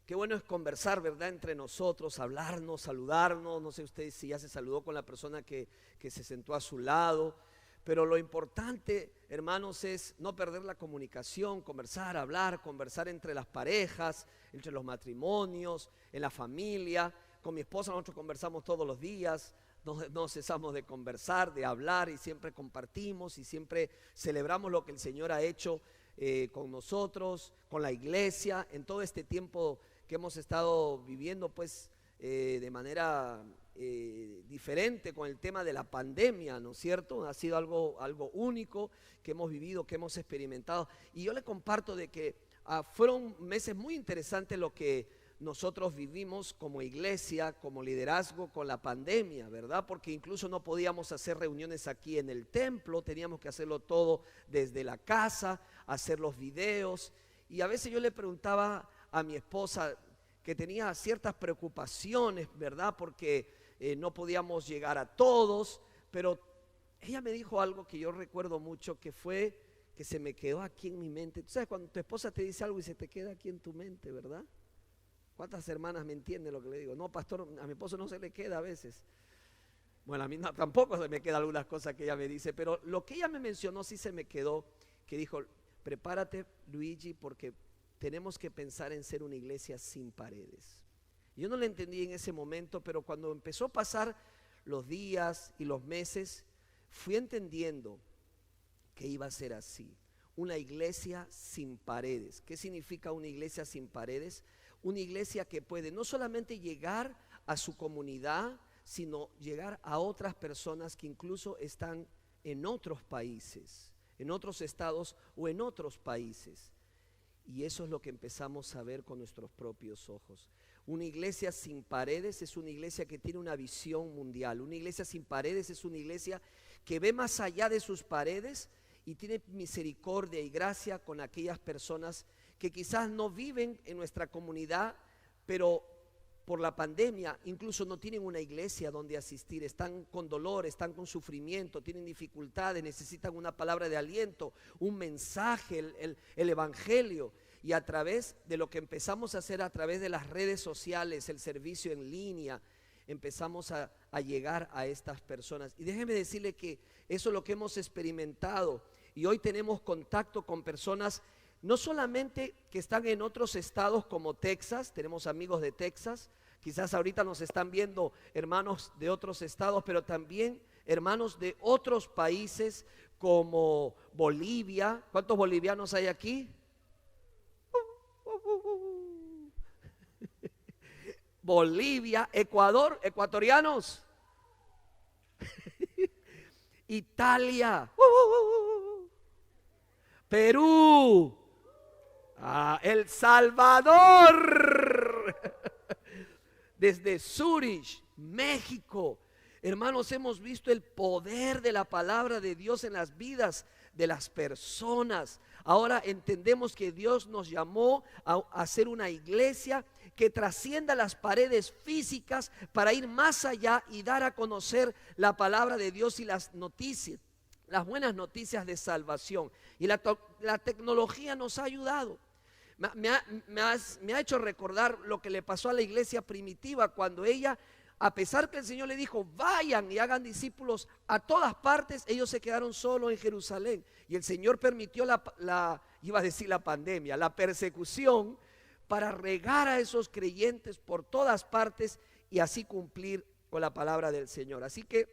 Qué bueno es conversar, ¿verdad? Entre nosotros, hablarnos, saludarnos. No sé usted si ya se saludó con la persona que se sentó a su lado. Pero lo importante, hermanos, es no perder la comunicación, conversar, hablar, conversar entre las parejas, entre los matrimonios, en la familia. Con mi esposa nosotros conversamos todos los días. No cesamos de conversar, de hablar, y siempre compartimos y siempre celebramos lo que el Señor ha hecho con nosotros, con la iglesia, en todo este tiempo que hemos estado viviendo pues de manera diferente con el tema de la pandemia, ¿no es cierto? Ha sido algo único que hemos vivido, que hemos experimentado, y yo le comparto de que fueron meses muy interesantes lo que nosotros vivimos como iglesia, como liderazgo con la pandemia, ¿verdad? Porque incluso no podíamos hacer reuniones aquí en el templo, teníamos que hacerlo todo desde la casa, hacer los videos. Y a veces yo le preguntaba a mi esposa que tenía ciertas preocupaciones, ¿verdad? Porque no podíamos llegar a todos, pero ella me dijo algo que yo recuerdo mucho, que fue que se me quedó aquí en mi mente. Tú sabes, cuando tu esposa te dice algo y se te queda aquí en tu mente, ¿verdad? ¿Cuántas hermanas me entienden lo que le digo? No, pastor, a mi esposo no se le queda a veces. Bueno, a mí no, tampoco se me quedan algunas cosas que ella me dice, pero lo que ella me mencionó sí se me quedó, que dijo: prepárate, Luigi, porque tenemos que pensar en ser una iglesia sin paredes. Yo no lo entendí en ese momento, pero cuando empezó a pasar los días y los meses, fui entendiendo que iba a ser así. Una iglesia sin paredes. ¿Qué significa una iglesia sin paredes? Una iglesia que puede no solamente llegar a su comunidad, sino llegar a otras personas que incluso están en otros países, en otros estados o en otros países. Y eso es lo que empezamos a ver con nuestros propios ojos. Una iglesia sin paredes es una iglesia que tiene una visión mundial. Una iglesia sin paredes es una iglesia que ve más allá de sus paredes y tiene misericordia y gracia con aquellas personas que quizás no viven en nuestra comunidad, pero por la pandemia incluso no tienen una iglesia donde asistir, están con dolor, están con sufrimiento, tienen dificultades, necesitan una palabra de aliento, un mensaje, el evangelio. Y a través de lo que empezamos a hacer a través de las redes sociales, el servicio en línea, empezamos a llegar a estas personas. Y déjeme decirle que eso es lo que hemos experimentado, y hoy tenemos contacto con personas no solamente que están en otros estados como Texas. Tenemos amigos de Texas, quizás ahorita nos están viendo hermanos de otros estados, pero también hermanos de otros países como Bolivia. ¿Cuántos bolivianos hay aquí? Bolivia, Ecuador, ecuatorianos. Italia, Perú, El Salvador, desde Zurich, México. Hermanos, hemos visto el poder de la palabra de Dios en las vidas de las personas. Ahora entendemos que Dios nos llamó a ser una iglesia que trascienda las paredes físicas para ir más allá y dar a conocer la palabra de Dios y las noticias, las buenas noticias de salvación. Y la tecnología nos ha ayudado. Me ha hecho recordar lo que le pasó a la iglesia primitiva cuando ella, a pesar que el Señor le dijo vayan y hagan discípulos a todas partes, ellos se quedaron solos en Jerusalén. Y el Señor permitió iba a decir la pandemia, la persecución, para regar a esos creyentes por todas partes y así cumplir con la palabra del Señor. Así que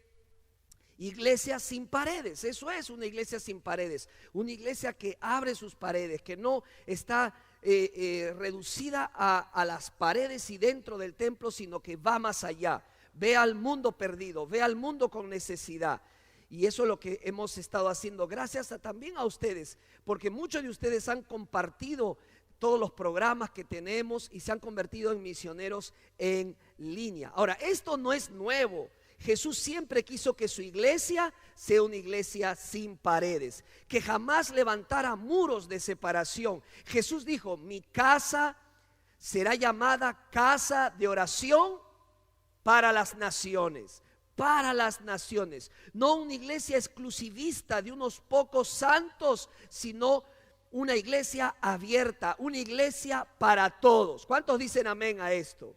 iglesia sin paredes, eso es una iglesia sin paredes, una iglesia que abre sus paredes, que no está reducida a las paredes y dentro del templo, sino que va más allá, ve al mundo perdido, ve al mundo con necesidad. Y eso es lo que hemos estado haciendo, gracias también a ustedes, porque muchos de ustedes han compartido todos los programas que tenemos y se han convertido en misioneros en línea. Ahora, esto no es nuevo. Jesús siempre quiso que su iglesia sea una iglesia sin paredes, que jamás levantara muros de separación. Jesús dijo: mi casa será llamada casa de oración para las naciones. Para las naciones, no una iglesia exclusivista de unos pocos santos, sino una iglesia abierta, una iglesia para todos. ¿Cuántos dicen amén a esto?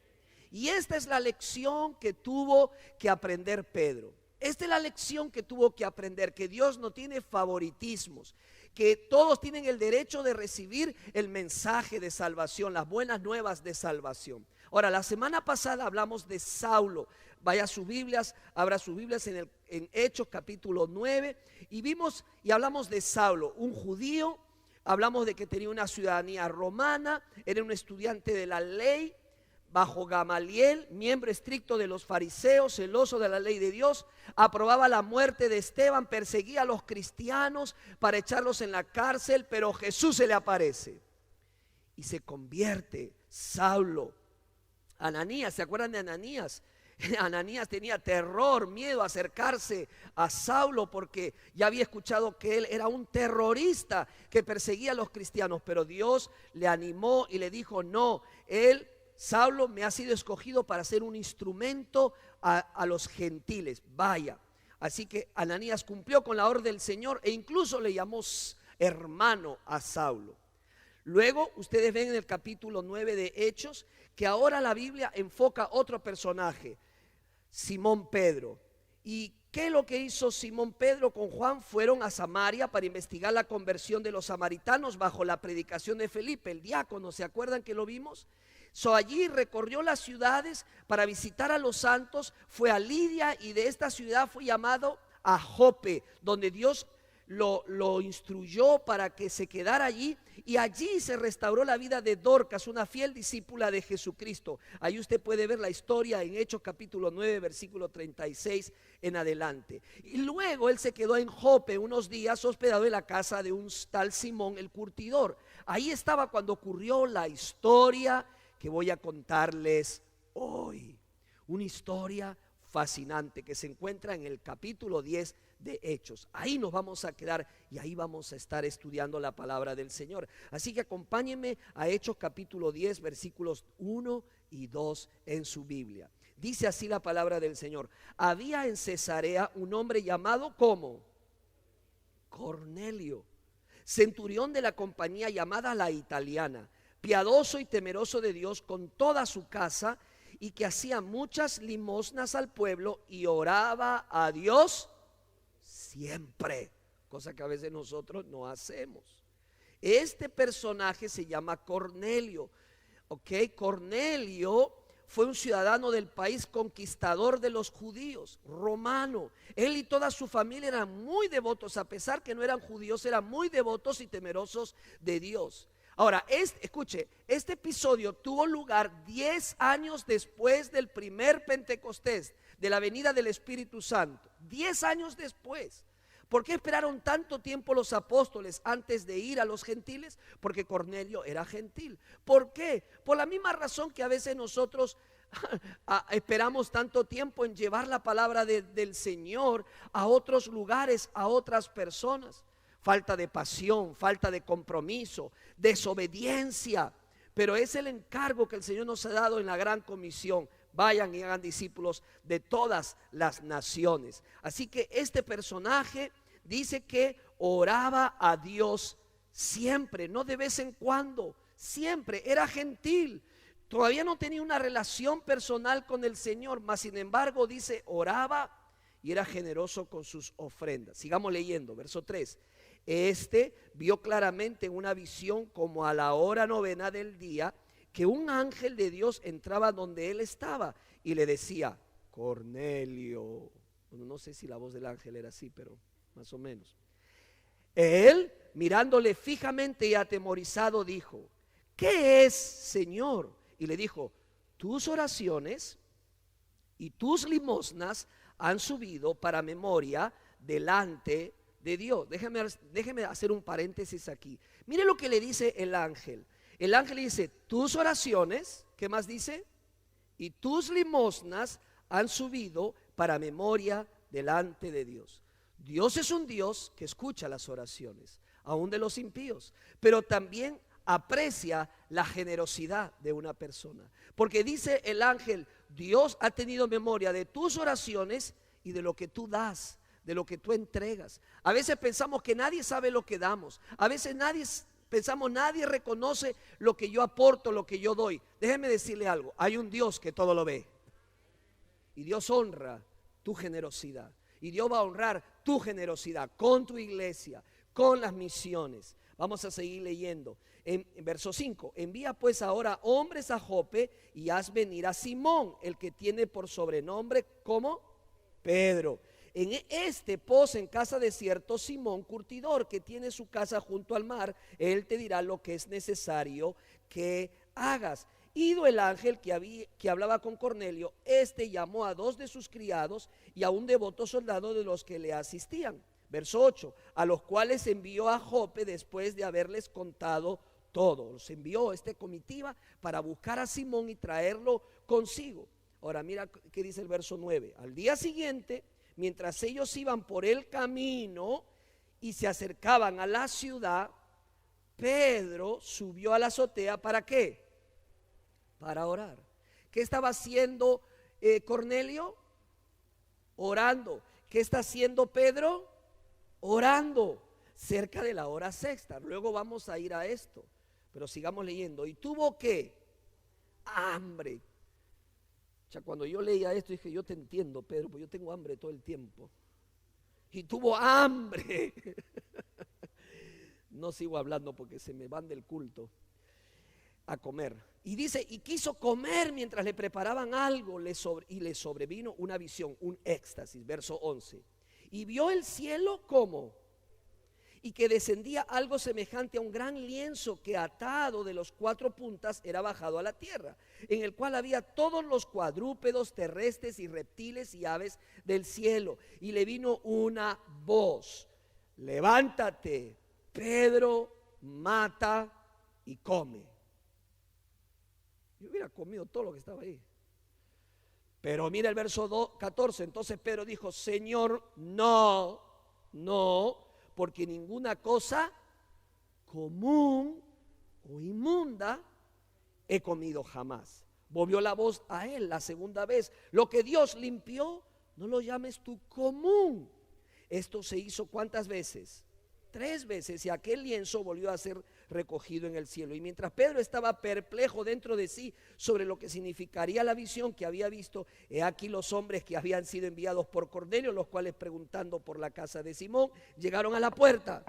Y esta es la lección que tuvo que aprender Pedro. Esta es la lección que tuvo que aprender, que Dios no tiene favoritismos, que todos tienen el derecho de recibir el mensaje de salvación, las buenas nuevas de salvación. Ahora, la semana pasada hablamos de Saulo. Vaya a sus Biblias, abra sus Biblias en Hechos capítulo 9 y vimos y hablamos de Saulo, un judío. Hablamos de que tenía una ciudadanía romana, era un estudiante de la ley, bajo Gamaliel, miembro estricto de los fariseos, celoso de la ley de Dios, aprobaba la muerte de Esteban, perseguía a los cristianos para echarlos en la cárcel, pero Jesús se le aparece y se convierte Saulo. Ananías, ¿se acuerdan de Ananías? Ananías tenía terror, miedo a acercarse a Saulo porque ya había escuchado que él era un terrorista que perseguía a los cristianos, pero Dios le animó y le dijo: no, Saulo me ha sido escogido para ser un instrumento a los gentiles, vaya. Así que Ananías cumplió con la orden del Señor e incluso le llamó hermano a Saulo. Luego ustedes ven en el capítulo 9 de Hechos que ahora la Biblia enfoca a otro personaje, Simón Pedro. ¿Y qué es lo que hizo Simón Pedro con Juan? Fueron a Samaria para investigar la conversión de los samaritanos bajo la predicación de Felipe, el diácono. ¿Se acuerdan que lo vimos? Allí recorrió las ciudades para visitar a los santos, fue a Lidia y de esta ciudad fue llamado a Jope, donde Dios lo instruyó para que se quedara allí, y allí se restauró la vida de Dorcas, una fiel discípula de Jesucristo. Ahí usted puede ver la historia en Hechos capítulo 9 versículo 36 en adelante. Y luego él se quedó en Jope unos días hospedado en la casa de un tal Simón el curtidor. Ahí estaba cuando ocurrió la historia que voy a contarles hoy. Una historia fascinante que se encuentra en el capítulo 10 de Hechos. Ahí nos vamos a quedar y ahí vamos a estar estudiando la palabra del Señor. Así que acompáñenme a Hechos capítulo 10 versículos 1 y 2 en su Biblia. Dice así la palabra del Señor: había en Cesarea un hombre llamado ¿cómo? Cornelio, centurión de la compañía llamada la Italiana, piadoso y temeroso de Dios con toda su casa, y que hacía muchas limosnas al pueblo y oraba a Dios siempre, cosa que a veces nosotros no hacemos. Este personaje se llama Cornelio. Cornelio fue un ciudadano del país conquistador de los judíos, romano. Él y toda su familia eran muy devotos, a pesar que no eran judíos, eran muy devotos y temerosos de Dios. Ahora, escuche, este episodio tuvo lugar 10 años después del primer Pentecostés, de la venida del Espíritu Santo. 10 años después. ¿Por qué esperaron tanto tiempo los apóstoles antes de ir a los gentiles? Porque Cornelio era gentil. ¿Por qué? Por la misma razón que a veces nosotros esperamos tanto tiempo en llevar la palabra del Señor a otros lugares, a otras personas. Falta de pasión, falta de compromiso, desobediencia. Pero es el encargo que el Señor nos ha dado en la gran comisión: vayan y hagan discípulos de todas las naciones. Así que este personaje dice que oraba a Dios siempre, no de vez en cuando, siempre. Era gentil, todavía no tenía una relación personal con el Señor, mas sin embargo dice oraba y era generoso con sus ofrendas. Sigamos leyendo, verso 3. Este vio claramente en una visión, como a la hora novena del día, que un ángel de Dios entraba donde él estaba y le decía: Cornelio. Bueno, no sé si la voz del ángel era así, pero más o menos. Él, mirándole fijamente y atemorizado, dijo: ¿qué es, Señor? Y le dijo: tus oraciones y tus limosnas han subido para memoria delante de Dios. Déjeme hacer un paréntesis aquí. Mire lo que le dice el ángel. El ángel dice: tus oraciones, ¿qué más dice? Y tus limosnas han subido para memoria delante de Dios. Dios es un Dios que escucha las oraciones, aún de los impíos, pero también aprecia la generosidad de una persona. Porque dice el ángel: Dios ha tenido memoria de tus oraciones y de lo que tú das, de lo que tú entregas. A veces pensamos que nadie sabe lo que damos. A veces nadie pensamos, nadie reconoce lo que yo aporto, lo que yo doy. Déjeme decirle algo, hay un Dios que todo lo ve. Y Dios honra tu generosidad. Y Dios va a honrar tu generosidad con tu iglesia, con las misiones. Vamos a seguir leyendo. En verso 5, envía pues ahora hombres a Jope y haz venir a Simón, el que tiene por sobrenombre como Pedro. En este posa en casa de cierto Simón curtidor, que tiene su casa junto al mar. Él te dirá lo que es necesario que hagas. Ido el ángel que hablaba con Cornelio, este llamó a 2 de sus criados y a un devoto soldado de los que le asistían. Verso 8, a los cuales envió a Jope después de haberles contado todo. Los envió comitiva para buscar a Simón y traerlo consigo. Ahora mira qué dice el verso 9. Al día siguiente, mientras ellos iban por el camino y se acercaban a la ciudad, Pedro subió a la azotea. ¿Para qué? Para orar. ¿Qué estaba haciendo Cornelio? Orando. ¿Qué está haciendo Pedro? Orando, cerca de la hora sexta. Luego vamos a ir a esto, pero sigamos leyendo. Y tuvo ¿qué? Hambre. O sea, cuando yo leía esto dije, yo te entiendo, Pedro, porque yo tengo hambre todo el tiempo. Y tuvo hambre. No sigo hablando porque se me van del culto. A comer. Y dice, y quiso comer mientras le preparaban algo, y le sobrevino una visión, un éxtasis. Verso 11. Y vio el cielo como, y que descendía algo semejante a un gran lienzo que atado de los 4 puntas era bajado a la tierra, en el cual había todos los cuadrúpedos terrestres y reptiles y aves del cielo. Y le vino una voz: levántate, Pedro, mata y come. Yo hubiera comido todo lo que estaba ahí. Pero mira el verso 14. Entonces Pedro dijo: Señor, no, porque ninguna cosa común o inmunda he comido jamás. Volvió la voz a él la segunda vez: lo que Dios limpió, no lo llames tú común. Esto se hizo ¿cuántas veces? 3 veces, y aquel lienzo volvió a ser recogido en el cielo. Y mientras Pedro estaba perplejo dentro de sí sobre lo que significaría la visión que había visto, he aquí los hombres que habían sido enviados por Cornelio, los cuales, preguntando por la casa de Simón, llegaron a la puerta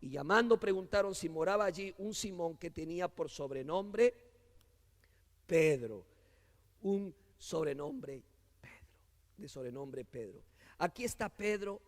y llamando preguntaron si moraba allí un Simón que tenía por sobrenombre Pedro. Un sobrenombre Pedro. Aquí está Pedro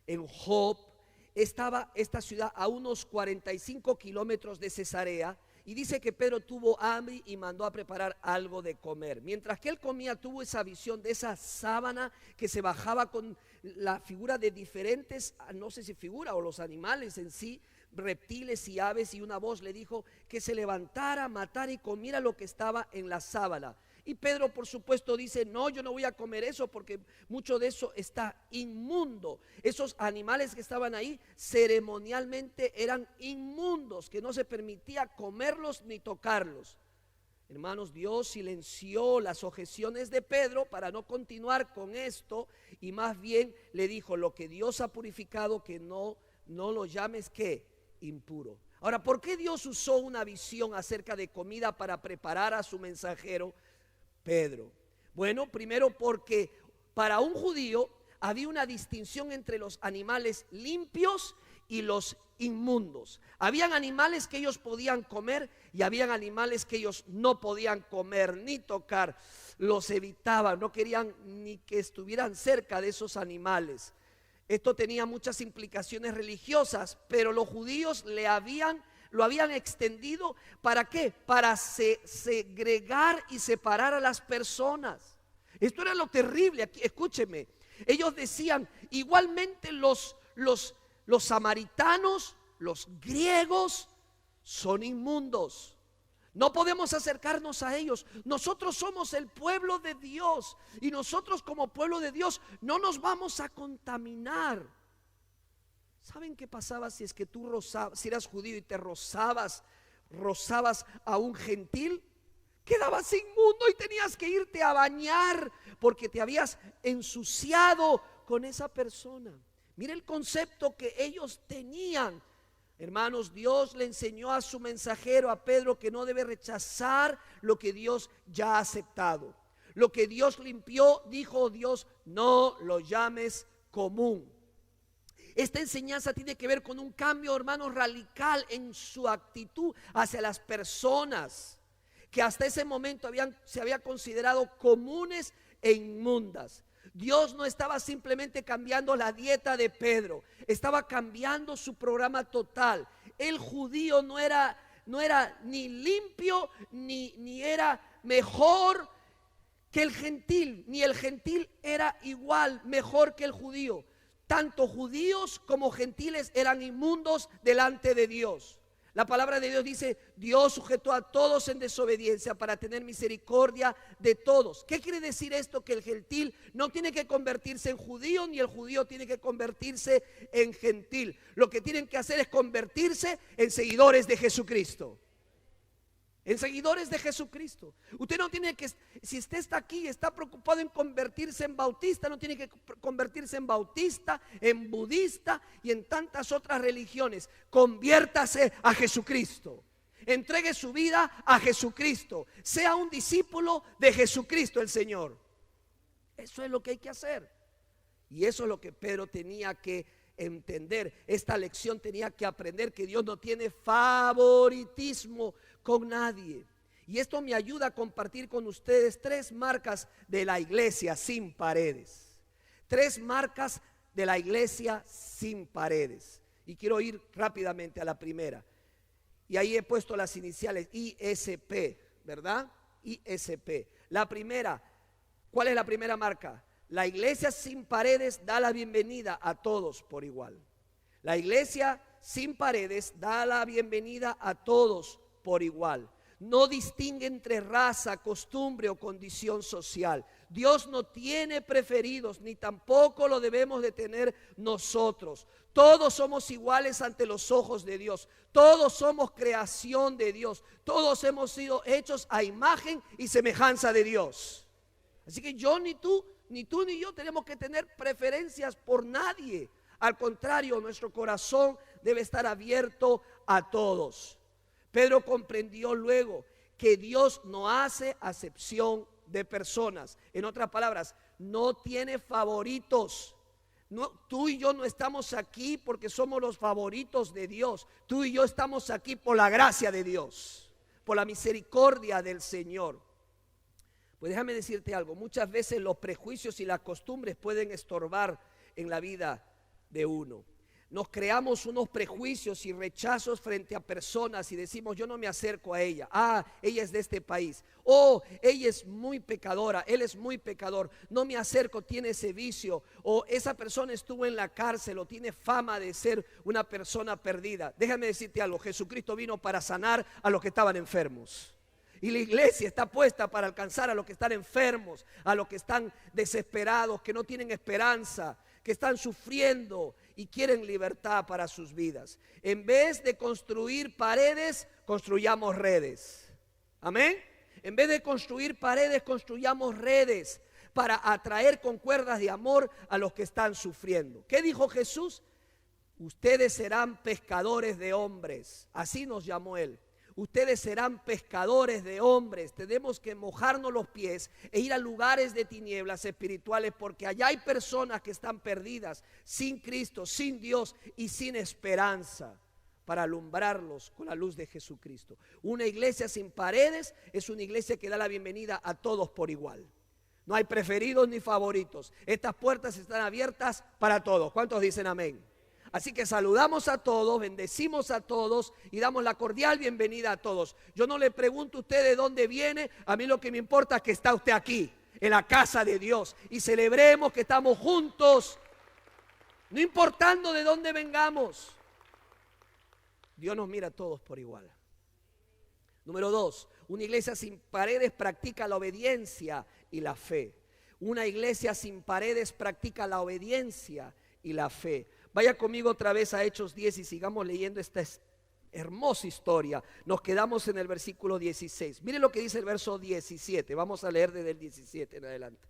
en Jope. Estaba esta ciudad a unos 45 kilómetros de Cesarea, y dice que Pedro tuvo hambre y mandó a preparar algo de comer. Mientras que él comía, tuvo esa visión de esa sábana que se bajaba con la figura de diferentes, no sé si figura o los animales en sí, reptiles y aves, y una voz le dijo que se levantara, matara y comiera lo que estaba en la sábana. Y Pedro, por supuesto, dice: no, yo no voy a comer eso porque mucho de eso está inmundo. Esos animales que estaban ahí ceremonialmente eran inmundos, que no se permitía comerlos ni tocarlos. Hermanos, Dios silenció las objeciones de Pedro para no continuar con esto, y más bien le dijo: lo que Dios ha purificado, que no lo llames ¿qué? Impuro. Ahora, ¿por qué Dios usó una visión acerca de comida para preparar a su mensajero Pedro? Bueno, primero porque para un judío había una distinción entre los animales limpios y los inmundos. Habían animales que ellos podían comer y habían animales que ellos no podían comer ni tocar. Los evitaban, no querían ni que estuvieran cerca de esos animales. Esto tenía muchas implicaciones religiosas, pero los judíos lo habían extendido. ¿Para qué? Para segregar y separar a las personas. Esto era lo terrible. Aquí, escúcheme. Ellos decían, igualmente los samaritanos, los griegos, son inmundos. No podemos acercarnos a ellos. Nosotros somos el pueblo de Dios, y nosotros como pueblo de Dios no nos vamos a contaminar. ¿Saben qué pasaba si es que tú si eras judío y te rozabas a un gentil? Quedabas inmundo y tenías que irte a bañar porque te habías ensuciado con esa persona. Mira el concepto que ellos tenían Hermanos, Dios le enseñó a su mensajero, a Pedro, que no debe rechazar lo que Dios ya ha aceptado. Lo que Dios limpió, dijo Dios, no lo llames común. Esta enseñanza tiene que ver con un cambio, hermanos, radical en su actitud hacia las personas que hasta ese momento se había considerado comunes e inmundas. Dios no estaba simplemente cambiando la dieta de Pedro, estaba cambiando su programa total. El judío no era ni limpio ni era mejor que el gentil, ni el gentil era igual, mejor que el judío. Tanto judíos como gentiles eran inmundos delante de Dios. La palabra de Dios dice: Dios sujetó a todos en desobediencia para tener misericordia de todos. ¿Qué quiere decir esto? Que el gentil no tiene que convertirse en judío, ni el judío tiene que convertirse en gentil. Lo que tienen que hacer es convertirse en seguidores de Jesucristo. En seguidores de Jesucristo. Usted no tiene que, si usted está aquí y está preocupado en convertirse en bautista, no tiene que convertirse en bautista, en budista y en tantas otras religiones. Conviértase a Jesucristo. Entregue su vida a Jesucristo. Sea un discípulo de Jesucristo el Señor. Eso es lo que hay que hacer. Y eso es lo que Pedro tenía que entender. Esta lección tenía que aprender que Dios no tiene favoritismo con nadie. Y esto me ayuda a compartir con ustedes 3 marcas de la iglesia sin paredes. 3 marcas de la iglesia sin paredes. Y quiero ir rápidamente a la primera. Y ahí he puesto las iniciales ISP, ¿verdad? ISP. La primera, ¿cuál es la primera marca? La iglesia sin paredes da la bienvenida a todos por igual. La iglesia sin paredes da la bienvenida a todos por igual. No distingue entre raza, costumbre o condición social. Dios no tiene preferidos, ni tampoco lo debemos de tener nosotros. Todos somos iguales ante los ojos de Dios. Todos somos creación de Dios. Todos hemos sido hechos a imagen y semejanza de Dios. Así que yo ni tú ni yo tenemos que tener preferencias por nadie. Al contrario, nuestro corazón debe estar abierto a todos. Pedro comprendió luego que Dios no hace acepción de personas. En otras palabras, no tiene favoritos. No, tú y yo no estamos aquí porque somos los favoritos de Dios. Tú y yo estamos aquí por la gracia de Dios, por la misericordia del Señor. Pues déjame decirte algo, muchas veces los prejuicios y las costumbres pueden estorbar en la vida de uno. Nos creamos unos prejuicios y rechazos frente a personas y decimos: yo no me acerco a ella. Ella es de este país. Ella es muy pecadora, él es muy pecador. No me acerco, tiene ese vicio. O esa persona estuvo en la cárcel o tiene fama de ser una persona perdida. Déjame decirte algo, Jesucristo vino para sanar a los que estaban enfermos. Y la iglesia está puesta para alcanzar a los que están enfermos, a los que están desesperados, que no tienen esperanza, que están sufriendo y quieren libertad para sus vidas. En vez de construir paredes, construyamos redes. Amén. En vez de construir paredes, construyamos redes para atraer con cuerdas de amor a los que están sufriendo. ¿Qué dijo Jesús? Ustedes serán pescadores de hombres. Así nos llamó Él. Ustedes serán pescadores de hombres. Tenemos que mojarnos los pies e ir a lugares de tinieblas espirituales, porque allá hay personas que están perdidas, sin Cristo, sin Dios y sin esperanza, para alumbrarlos con la luz de Jesucristo. Una iglesia sin paredes es una iglesia que da la bienvenida a todos por igual. No hay preferidos ni favoritos. Estas puertas están abiertas para todos. ¿Cuántos dicen amén? Así que saludamos a todos, bendecimos a todos y damos la cordial bienvenida a todos. Yo no le pregunto a usted de dónde viene, a mí lo que me importa es que está usted aquí, en la casa de Dios, y celebremos que estamos juntos, no importando de dónde vengamos. Dios nos mira a todos por igual. Número 2, una iglesia sin paredes practica la obediencia y la fe. Una iglesia sin paredes practica la obediencia y la fe. Vaya conmigo otra vez a Hechos 10 y sigamos leyendo esta hermosa historia. Nos quedamos en el versículo 16. Mire lo que dice el verso 17. Vamos a leer desde el 17 en adelante.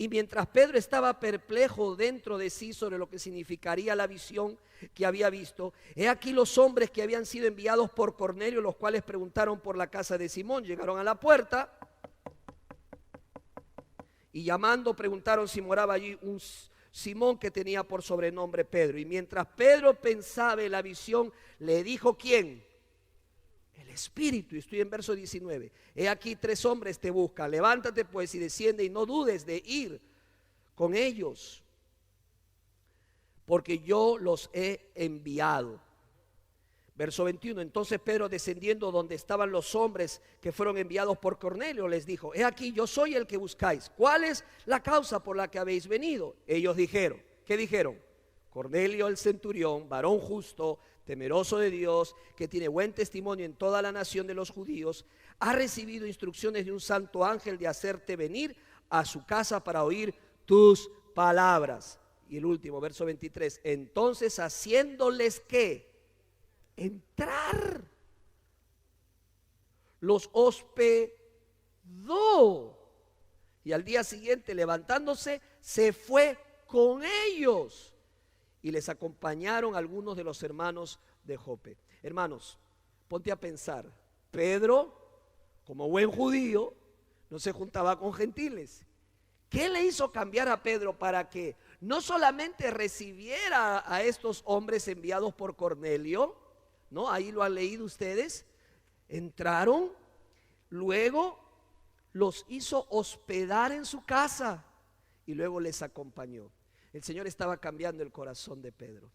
Y mientras Pedro estaba perplejo dentro de sí sobre lo que significaría la visión que había visto, he aquí los hombres que habían sido enviados por Cornelio, los cuales preguntaron por la casa de Simón, llegaron a la puerta y llamando preguntaron si moraba allí un Simón que tenía por sobrenombre Pedro. Y mientras Pedro pensaba en la visión, le dijo ¿quién? El Espíritu. Y estoy en verso 19. He aquí 3 hombres te buscan. Levántate pues y desciende y no dudes de ir con ellos, porque yo los he enviado. Verso 21, entonces Pedro descendiendo donde estaban los hombres que fueron enviados por Cornelio, les dijo, he aquí yo soy el que buscáis, ¿cuál es la causa por la que habéis venido? Ellos dijeron, ¿qué dijeron? Cornelio el centurión, varón justo, temeroso de Dios, que tiene buen testimonio en toda la nación de los judíos, ha recibido instrucciones de un santo ángel de hacerte venir a su casa para oír tus palabras. Y el último, verso 23, entonces haciéndoles ¿qué? Entrar, los hospedó, y al día siguiente levantándose se fue con ellos y les acompañaron algunos de los hermanos de Jope. Hermanos, ponte a pensar, Pedro como buen judío no se juntaba con gentiles. ¿Qué le hizo cambiar a Pedro para que no solamente recibiera a estos hombres enviados por Cornelio? ¿No? Ahí lo han leído ustedes. Entraron, luego los hizo hospedar en su casa y luego les acompañó. El Señor estaba cambiando el corazón de Pedro.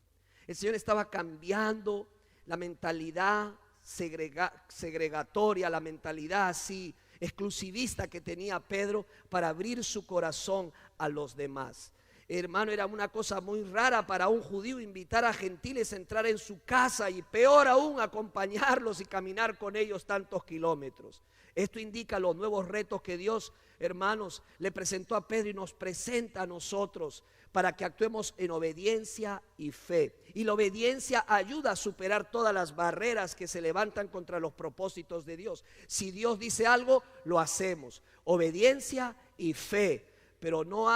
El Señor estaba cambiando la mentalidad segregatoria, la mentalidad así exclusivista que tenía Pedro para abrir su corazón a los demás. Hermano, era una cosa muy rara para un judío invitar a gentiles a entrar en su casa y peor aún acompañarlos y caminar con ellos tantos kilómetros. Esto indica los nuevos retos que Dios, hermanos, le presentó a Pedro y nos presenta a nosotros para que actuemos en obediencia y fe. Y la obediencia ayuda a superar todas las barreras que se levantan contra los propósitos de Dios. Si Dios dice algo, lo hacemos. Obediencia y fe. Pero no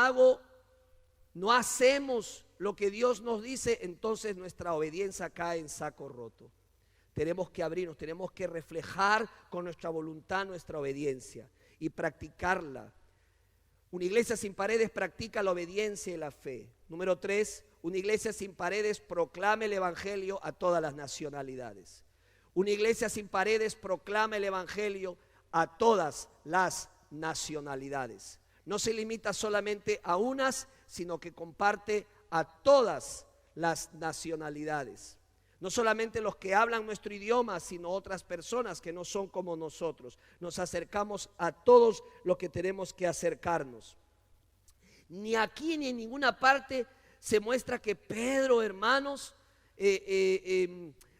hacemos lo que Dios nos dice, entonces nuestra obediencia cae en saco roto. Tenemos que abrirnos, tenemos que reflejar con nuestra voluntad nuestra obediencia y practicarla. Una iglesia sin paredes practica la obediencia y la fe. Número 3, una iglesia sin paredes proclama el evangelio a todas las nacionalidades. Una iglesia sin paredes proclama el evangelio a todas las nacionalidades. No se limita solamente a unas, sino que comparte a todas las nacionalidades. No solamente los que hablan nuestro idioma, sino otras personas que no son como nosotros. Nos acercamos a todos los que tenemos que acercarnos. Ni aquí ni en ninguna parte se muestra que Pedro, hermanos,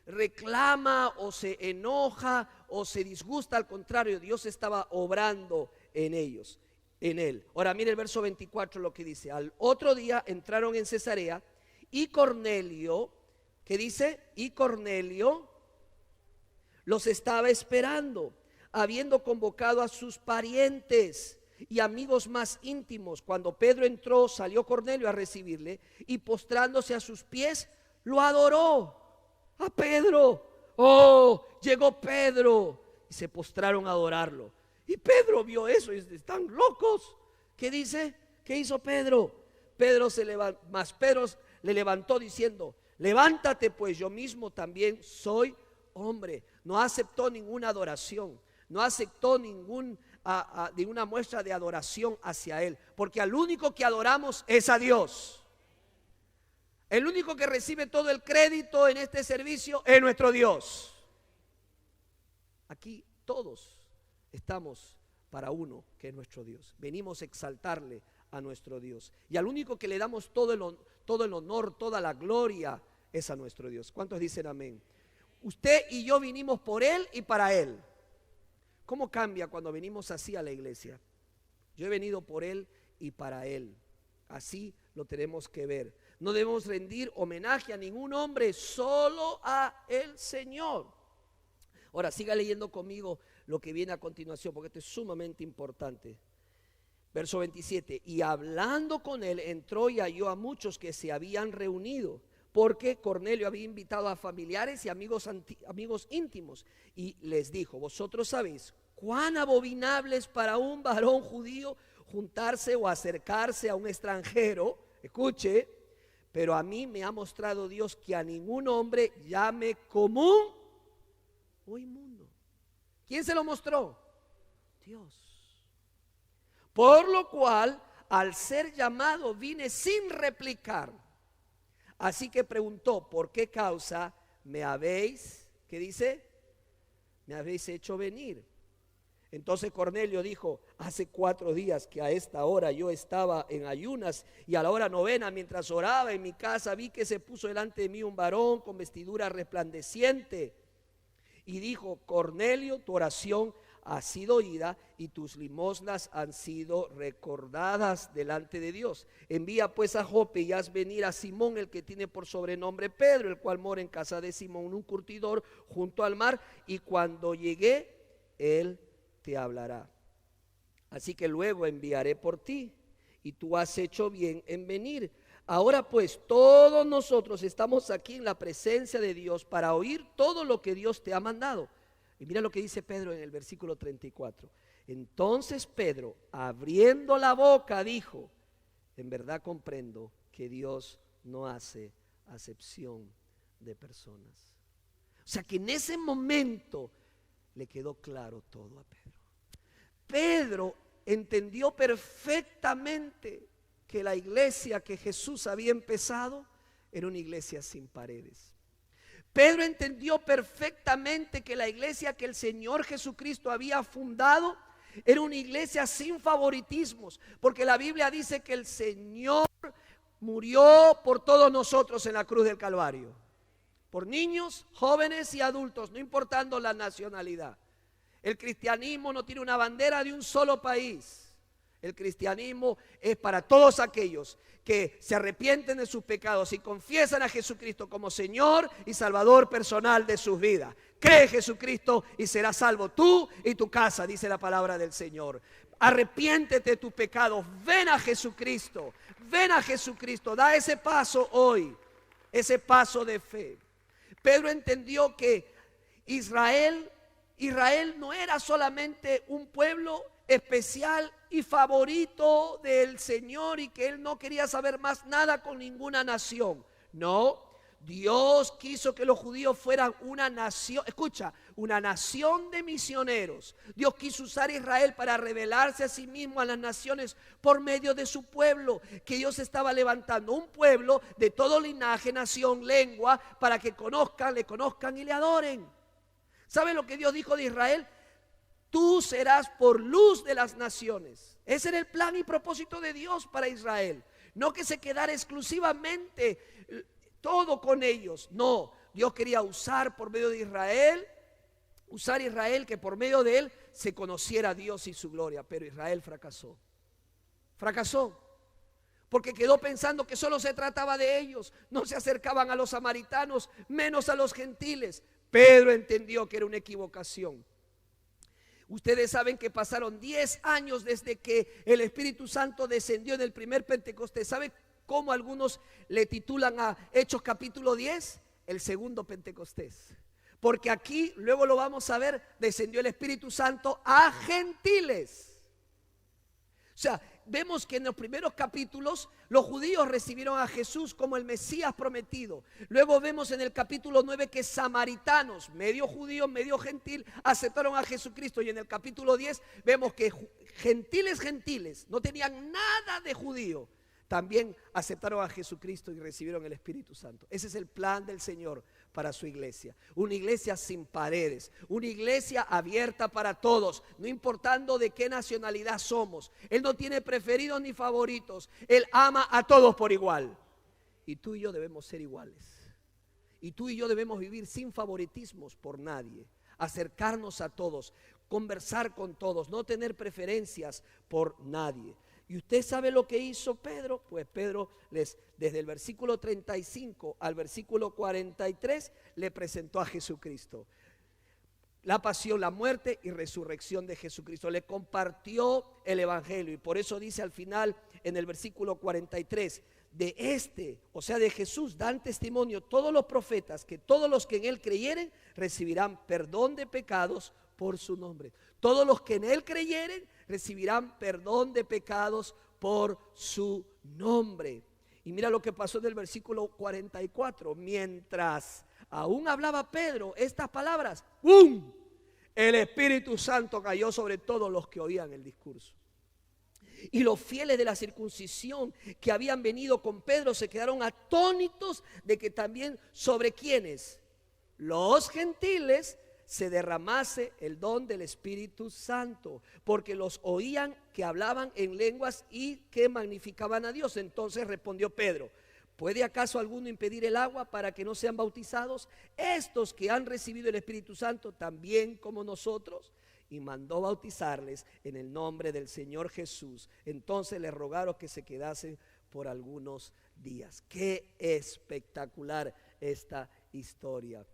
reclama o se enoja o se disgusta. Al contrario, Dios estaba obrando en ellos. En él. Ahora mire el verso 24 lo que dice. Al otro día entraron en Cesarea y Cornelio, ¿qué dice? Y Cornelio los estaba esperando, habiendo convocado a sus parientes y amigos más íntimos. Cuando Pedro entró, salió Cornelio a recibirle y postrándose a sus pies, lo adoró. A Pedro, oh, llegó Pedro, y se postraron a adorarlo. Y Pedro vio eso y están locos. ¿Qué dice? ¿Qué hizo Pedro? Pedro le levantó diciendo, levántate pues, yo mismo también soy hombre. No aceptó ninguna adoración, no aceptó ninguna muestra de adoración hacia él, porque al único que adoramos es a Dios. El único que recibe todo el crédito en este servicio es nuestro Dios. Aquí todos estamos para uno que es nuestro Dios. Venimos a exaltarle a nuestro Dios. Y al único que le damos todo el honor, toda la gloria es a nuestro Dios. ¿Cuántos dicen amén? Usted y yo vinimos por Él y para Él. ¿Cómo cambia cuando venimos así a la iglesia? Yo he venido por Él y para Él. Así lo tenemos que ver. No debemos rendir homenaje a ningún hombre, solo a el Señor. Ahora siga leyendo conmigo lo que viene a continuación, porque esto es sumamente importante. Verso 27, y hablando con él, entró y halló a muchos que se habían reunido, porque Cornelio había invitado a familiares y amigos íntimos, y les dijo: vosotros sabéis cuán abominable es para un varón judío juntarse o acercarse a un extranjero. Escuche, pero a mí me ha mostrado Dios que a ningún hombre llame común o inmundo. ¿Quién se lo mostró? Dios. Por lo cual, al ser llamado, vine sin replicar. Así que preguntó: ¿por qué causa me habéis, qué dice? Me habéis hecho venir. Entonces Cornelio dijo: hace 4 días que a esta hora yo estaba en ayunas, y a la hora 9, mientras oraba en mi casa, vi que se puso delante de mí un varón con vestidura resplandeciente. Y dijo: Cornelio, tu oración ha sido oída y tus limosnas han sido recordadas delante de Dios. Envía pues a Jope y haz venir a Simón, el que tiene por sobrenombre Pedro, el cual mora en casa de Simón, un curtidor, junto al mar, y cuando llegue, él te hablará. Así que luego enviaré por ti, y tú has hecho bien en venir. Ahora pues todos nosotros estamos aquí en la presencia de Dios para oír todo lo que Dios te ha mandado. Y mira lo que dice Pedro en el versículo 34. Entonces Pedro, abriendo la boca, dijo: en verdad comprendo que Dios no hace acepción de personas. O sea que en ese momento le quedó claro todo a Pedro. Pedro entendió perfectamente que la iglesia que Jesús había empezado era una iglesia sin paredes. Pedro entendió perfectamente que la iglesia que el Señor Jesucristo había fundado era una iglesia sin favoritismos, porque la Biblia dice que el Señor murió por todos nosotros en la cruz del Calvario, por niños, jóvenes y adultos, no importando la nacionalidad. El cristianismo no tiene una bandera de un solo país. El cristianismo es para todos aquellos que se arrepienten de sus pecados y confiesan a Jesucristo como Señor y Salvador personal de sus vidas. Cree en Jesucristo y serás salvo tú y tu casa, dice la palabra del Señor. Arrepiéntete de tus pecados, ven a Jesucristo, da ese paso hoy, ese paso de fe. Pedro entendió que Israel no era solamente un pueblo especial y favorito del Señor, y que él no quería saber más nada con ninguna nación. No, Dios quiso que los judíos fueran una nación, escucha, una nación de misioneros. Dios quiso usar a Israel para revelarse a sí mismo a las naciones por medio de su pueblo, que Dios estaba levantando un pueblo de todo linaje, nación, lengua, para que le conozcan y le adoren. ¿Saben lo que Dios dijo de Israel? Tú serás por luz de las naciones. Ese era el plan y propósito de Dios para Israel. No que se quedara exclusivamente todo con ellos. No, Dios quería usar por medio de Israel, usar Israel, que por medio de él se conociera a Dios y su gloria. Pero Israel fracasó. Porque quedó pensando que solo se trataba de ellos. No se acercaban a los samaritanos, menos a los gentiles. Pedro entendió que era una equivocación. Ustedes saben que pasaron 10 años desde que el Espíritu Santo descendió en el primer Pentecostés. ¿Saben cómo algunos le titulan a Hechos capítulo 10? El segundo Pentecostés. Porque aquí, luego lo vamos a ver, descendió el Espíritu Santo a gentiles. O sea, vemos que en los primeros capítulos los judíos recibieron a Jesús como el Mesías prometido. Luego vemos en el capítulo 9 que samaritanos, medio judíos, medio gentil, aceptaron a Jesucristo. Y en el capítulo 10 vemos que gentiles, no tenían nada de judío, también aceptaron a Jesucristo y recibieron el Espíritu Santo. Ese es el plan del Señor para su iglesia. Una iglesia sin paredes, una iglesia abierta para todos, no importando de qué nacionalidad somos. Él no tiene preferidos ni favoritos. Él ama a todos por igual. Y tú y yo debemos ser iguales. Y tú y yo debemos vivir sin favoritismos por nadie. Acercarnos a todos, conversar con todos, no tener preferencias por nadie. ¿Y usted sabe lo que hizo Pedro? Pues Pedro desde el versículo 35 al versículo 43 le presentó a Jesucristo. la pasión, la muerte y resurrección de Jesucristo. Le compartió el evangelio y por eso dice al final en el versículo 43, de este, o sea de Jesús, dan testimonio todos los profetas que todos los que en él creyeren recibirán perdón de pecados por su nombre. Todos los que en él creyeren recibirán perdón de pecados por su nombre. Y mira lo que pasó en el versículo 44. Mientras aún hablaba Pedro estas palabras, ¡pum!, el Espíritu Santo cayó sobre todos los que oían el discurso. Y los fieles de la circuncisión que habían venido con Pedro se quedaron atónitos de que también sobre quienes, los gentiles, se derramase el don del Espíritu Santo, porque los oían que hablaban en lenguas y que magnificaban a Dios. Entonces respondió Pedro, ¿puede acaso alguno impedir el agua para que no sean bautizados estos que han recibido el Espíritu Santo también como nosotros? Y mandó bautizarles en el nombre del Señor Jesús. Entonces les rogaron que se quedasen por algunos días. Qué espectacular esta historia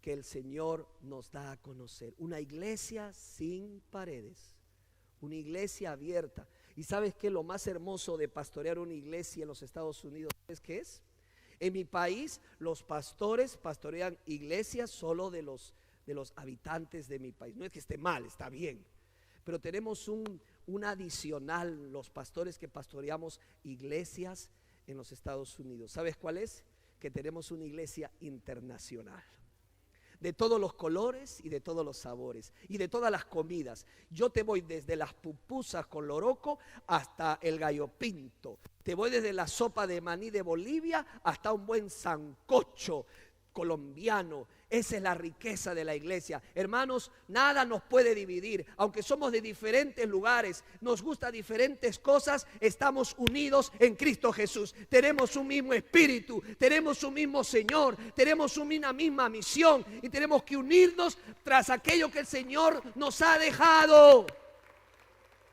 que el Señor nos da a conocer. Una iglesia sin paredes, una iglesia abierta. ¿Y sabes qué? Lo más hermoso de pastorear una iglesia en los Estados Unidos, ¿sabes qué es? En mi país los pastores pastorean iglesias solo de los habitantes de mi país. No es que esté mal, está bien, pero tenemos un adicional, los pastores que pastoreamos iglesias en los Estados Unidos. ¿Sabes cuál es? Que tenemos una iglesia internacional, de todos los colores y de todos los sabores y de todas las comidas. Yo te voy desde las pupusas con loroco hasta el gallo pinto. Te voy desde la sopa de maní de Bolivia hasta un buen sancocho colombiano. Esa es la riqueza de la iglesia. Hermanos, nada nos puede dividir. Aunque somos de diferentes lugares, nos gustan diferentes cosas, estamos unidos en Cristo Jesús. Tenemos un mismo espíritu, tenemos un mismo Señor, tenemos una misma misión y tenemos que unirnos tras aquello que el Señor nos ha dejado.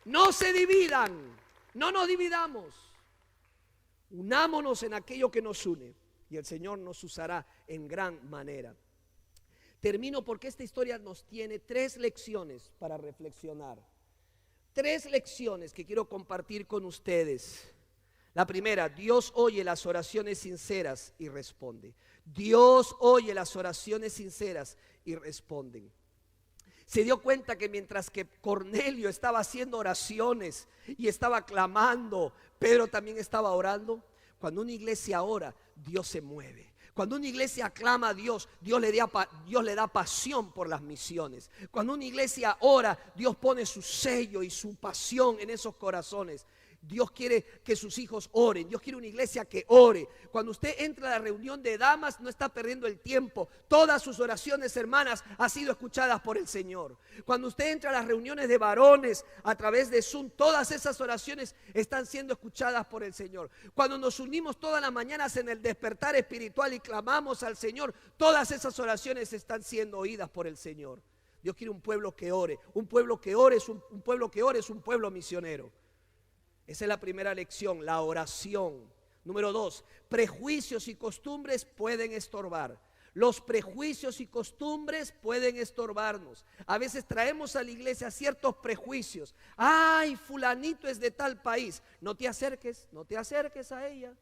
No se dividan, no nos dividamos. Unámonos en aquello que nos une y el Señor nos usará en gran manera. Termino porque esta historia nos tiene 3 lecciones para reflexionar. 3 lecciones que quiero compartir con ustedes. La primera, Dios oye las oraciones sinceras y responde. Dios oye las oraciones sinceras y responden. Se dio cuenta que mientras que Cornelio estaba haciendo oraciones y estaba clamando, Pedro también estaba orando. Cuando una iglesia ora, Dios se mueve. Cuando una iglesia aclama a Dios, Dios le da pasión por las misiones. Cuando una iglesia ora, Dios pone su sello y su pasión en esos corazones. Dios quiere que sus hijos oren. Dios quiere una iglesia que ore. Cuando usted entra a la reunión de damas, no está perdiendo el tiempo. Todas sus oraciones, hermanas, han sido escuchadas por el Señor. Cuando usted entra a las reuniones de varones a través de Zoom, todas esas oraciones están siendo escuchadas por el Señor. Cuando nos unimos todas las mañanas en el despertar espiritual y clamamos al Señor, todas esas oraciones están siendo oídas por el Señor. Dios quiere un pueblo que ore. Un pueblo que ore es un pueblo que ore, es un pueblo misionero. Esa es la primera lección, la oración. Número 2, prejuicios y costumbres pueden estorbar. Los prejuicios y costumbres pueden estorbarnos. A veces traemos a la iglesia ciertos prejuicios. Ay, fulanito es de tal país. No te acerques a ella.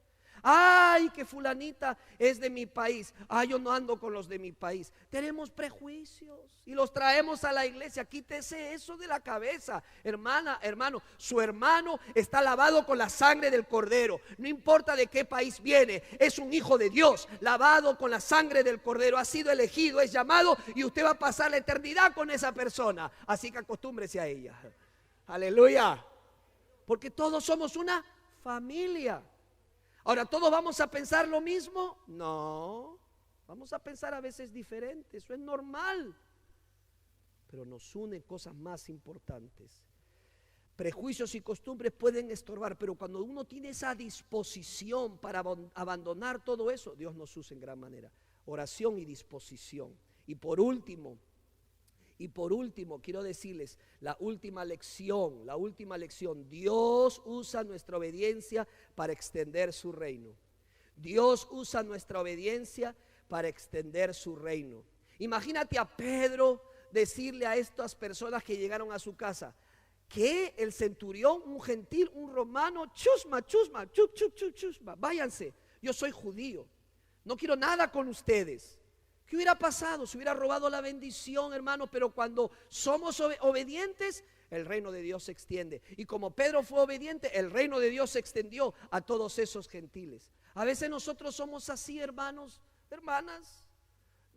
Ay, que fulanita es de mi país. Ay, yo no ando con los de mi país. Tenemos prejuicios y los traemos a la iglesia. Quítese eso de la cabeza, hermana, hermano. Su hermano está lavado con la sangre del Cordero. No importa de qué país viene, es un hijo de Dios, lavado con la sangre del Cordero. Ha sido elegido, es llamado y usted va a pasar la eternidad con esa persona. Así que acostúmbrese a ella. Aleluya. Porque todos somos una familia. Ahora, ¿todos vamos a pensar lo mismo? No, vamos a pensar a veces diferente, eso es normal. Pero nos unen cosas más importantes. Prejuicios y costumbres pueden estorbar, pero cuando uno tiene esa disposición para abandonar todo eso, Dios nos usa en gran manera. Oración y disposición. Y por último, quiero decirles la última lección. Dios usa nuestra obediencia para extender su reino. Dios usa nuestra obediencia para extender su reino. Imagínate a Pedro decirle a estas personas que llegaron a su casa que el centurión, un gentil, un romano, chusma, váyanse, yo soy judío, no quiero nada con ustedes. ¿Qué hubiera pasado? Se hubiera robado la bendición, hermano. Pero cuando somos obedientes, el reino de Dios se extiende. Y como Pedro fue obediente, el reino de Dios se extendió a todos esos gentiles. A veces nosotros somos así, hermanos, hermanas.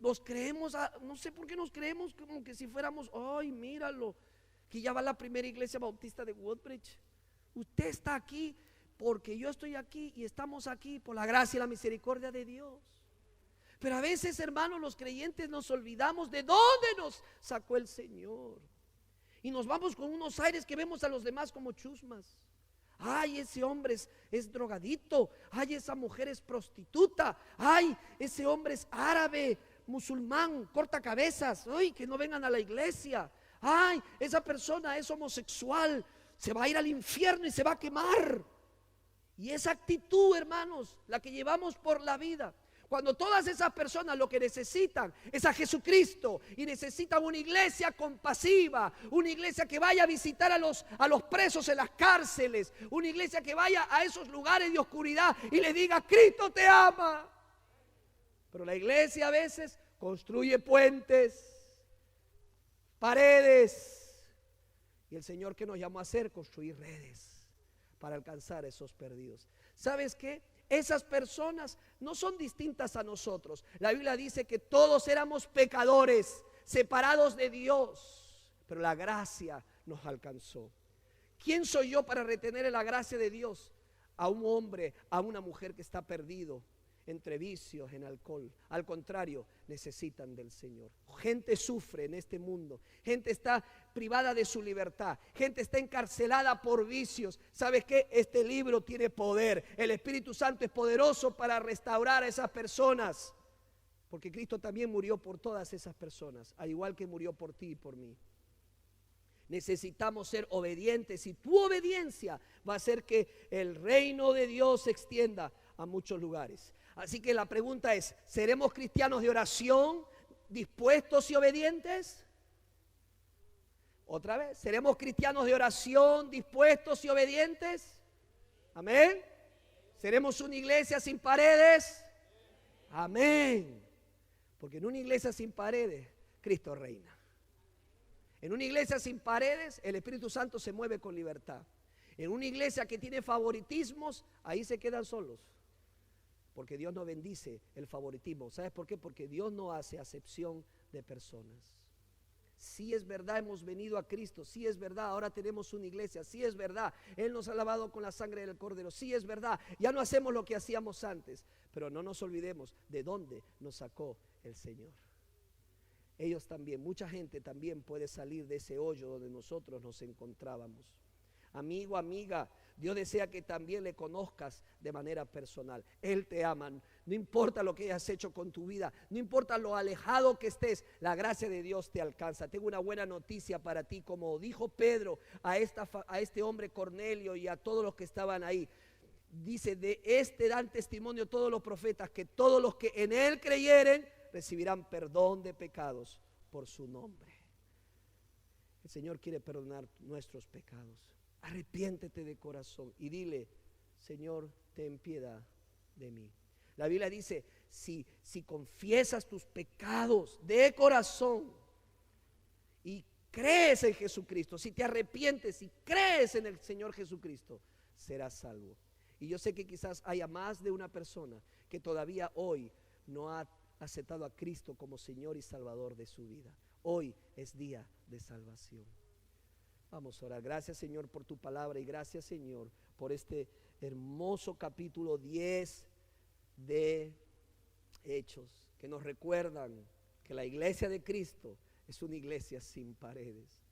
Nos creemos, no sé por qué nos creemos como que si fuéramos, ay, míralo, que ya va la primera iglesia bautista de Woodbridge. Usted está aquí porque yo estoy aquí y estamos aquí por la gracia y la misericordia de Dios. Pero a veces, hermanos, los creyentes nos olvidamos de dónde nos sacó el Señor. Y nos vamos con unos aires que vemos a los demás como chusmas. Ay, ese hombre es drogadito. Ay, esa mujer es prostituta. Ay, ese hombre es árabe, musulmán, corta cabezas. Ay, que no vengan a la iglesia. Ay, esa persona es homosexual. Se va a ir al infierno y se va a quemar. Y esa actitud, hermanos, la que llevamos por la vida. Cuando todas esas personas lo que necesitan es a Jesucristo y necesitan una iglesia compasiva, una iglesia que vaya a visitar a los presos en las cárceles, una iglesia que vaya a esos lugares de oscuridad y le diga: Cristo te ama. Pero la iglesia a veces construye puentes, paredes, y el Señor que nos llamó a hacer, construir redes para alcanzar a esos perdidos. ¿Sabes qué? Esas personas no son distintas a nosotros. La Biblia dice que todos éramos pecadores, separados de Dios, pero la gracia nos alcanzó. ¿Quién soy yo para retener la gracia de Dios? A un hombre, a una mujer que está perdido entre vicios, en alcohol. Al contrario, necesitan del Señor. Gente sufre en este mundo, gente está privada de su libertad, gente está encarcelada por vicios. ¿Sabes qué? Este libro tiene poder. El Espíritu Santo es poderoso para restaurar a esas personas, porque Cristo también murió por todas esas personas, al igual que murió por ti y por mí. Necesitamos ser obedientes, y tu obediencia va a hacer que el reino de Dios se extienda a muchos lugares. Así que la pregunta es: ¿seremos cristianos de oración, dispuestos y obedientes? Otra vez, ¿seremos cristianos de oración, dispuestos y obedientes? Amén. ¿Seremos una iglesia sin paredes? Amén. Porque en una iglesia sin paredes, Cristo reina. En una iglesia sin paredes, el Espíritu Santo se mueve con libertad. En una iglesia que tiene favoritismos, ahí se quedan solos. Porque Dios no bendice el favoritismo. ¿Sabes por qué? Porque Dios no hace acepción de personas. Sí es verdad, hemos venido a Cristo. Sí es verdad, ahora tenemos una iglesia. Sí es verdad, Él nos ha lavado con la sangre del Cordero. Sí es verdad, ya no hacemos lo que hacíamos antes. Pero no nos olvidemos de dónde nos sacó el Señor. Ellos también, mucha gente también puede salir de ese hoyo donde nosotros nos encontrábamos. Amigo, amiga, Dios desea que también le conozcas de manera personal. Él te ama. No importa lo que hayas hecho con tu vida, no importa lo alejado que estés, la gracia de Dios te alcanza. Tengo una buena noticia para ti. Como dijo Pedro a este hombre Cornelio y a todos los que estaban ahí, dice: de este dan testimonio todos los profetas, que todos los que en Él creyeren recibirán perdón de pecados por su nombre. El Señor quiere perdonar nuestros pecados. Arrepiéntete de corazón y dile: Señor, ten piedad de mí. La Biblia dice: si confiesas tus pecados de corazón y crees en Jesucristo, si te arrepientes y crees en el Señor Jesucristo, serás salvo. Y yo sé que quizás haya más de una persona que todavía hoy no ha aceptado a Cristo como Señor y Salvador de su vida. Hoy es día de salvación. Vamos a orar. Gracias, Señor, por tu palabra, y gracias, Señor, por este hermoso capítulo 10 de Hechos, que nos recuerdan que la iglesia de Cristo es una iglesia sin paredes.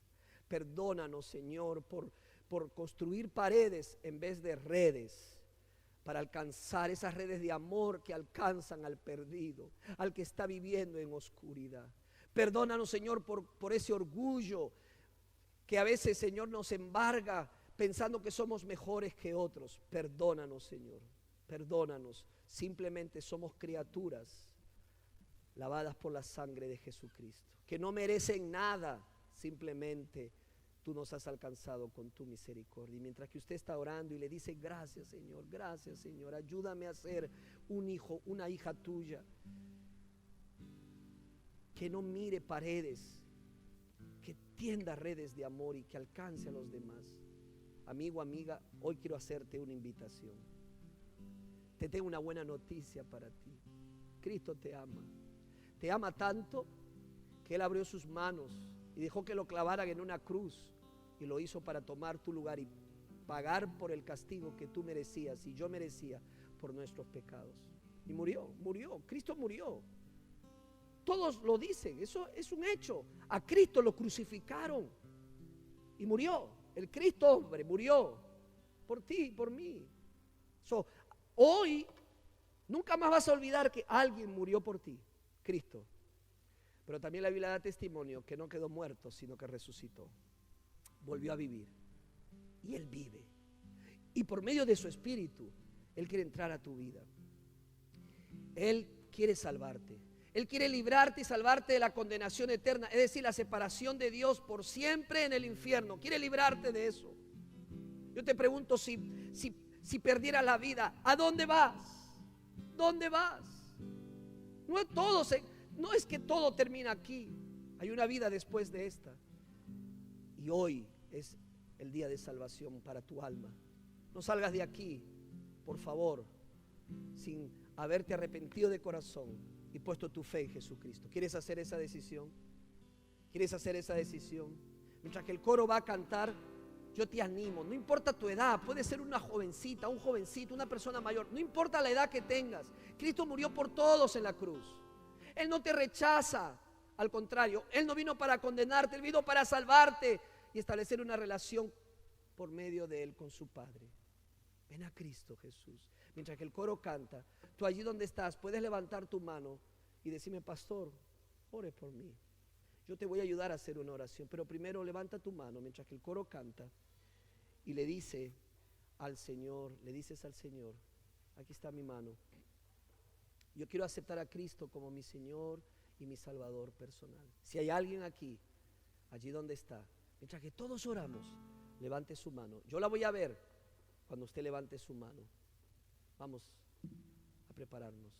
Perdónanos, Señor, por construir paredes en vez de redes, para alcanzar esas redes de amor que alcanzan al perdido, al que está viviendo en oscuridad. Perdónanos, Señor, por ese orgullo que a veces, Señor, nos embarga pensando que somos mejores que otros. Perdónanos, Señor, perdónanos. Simplemente somos criaturas lavadas por la sangre de Jesucristo, que no merecen nada, simplemente tú nos has alcanzado con tu misericordia. Y mientras que usted está orando y le dice, gracias Señor, ayúdame a ser un hijo, una hija tuya, que no mire paredes, que tienda redes de amor y que alcance a los demás. Amigo, amiga, hoy quiero hacerte una invitación. Te tengo una buena noticia para ti. Cristo te ama tanto que Él abrió sus manos y dejó que lo clavaran en una cruz, y lo hizo para tomar tu lugar y pagar por el castigo que tú merecías y yo merecía por nuestros pecados. Y murió, Cristo murió. Todos lo dicen, eso es un hecho. A Cristo lo crucificaron y murió. El Cristo hombre murió por ti y por mí. Hoy nunca más vas a olvidar que alguien murió por ti, Cristo. Pero también la Biblia da testimonio que no quedó muerto, sino que resucitó. Volvió a vivir. Y Él vive. Y por medio de su Espíritu, Él quiere entrar a tu vida. Él quiere salvarte. Él quiere librarte y salvarte de la condenación eterna, es decir, la separación de Dios por siempre en el infierno. Quiere librarte de eso. Yo te pregunto, si perdieras la vida, ¿a dónde vas? ¿Dónde vas? No es que todo termina aquí. Hay una vida después de esta. Y hoy es el día de salvación para tu alma. No salgas de aquí, por favor, sin haberte arrepentido de corazón y puesto tu fe en Jesucristo. ¿Quieres hacer esa decisión? ¿Quieres hacer esa decisión? Mientras que el coro va a cantar, yo te animo. No importa tu edad, puede ser una jovencita, un jovencito, una persona mayor. No importa la edad que tengas. Cristo murió por todos en la cruz. Él no te rechaza. Al contrario, Él no vino para condenarte, Él vino para salvarte y establecer una relación por medio de Él con su Padre. Ven a Cristo Jesús. Mientras que el coro canta, tú allí donde estás puedes levantar tu mano y decirme, pastor, ore por mí. Yo te voy a ayudar a hacer una oración, pero primero levanta tu mano mientras que el coro canta y le dices al Señor, aquí está mi mano. Yo quiero aceptar a Cristo como mi Señor y mi Salvador personal. Si hay alguien aquí, allí donde está, mientras que todos oramos, levante su mano. Yo la voy a ver cuando usted levante su mano. Vamos a prepararnos.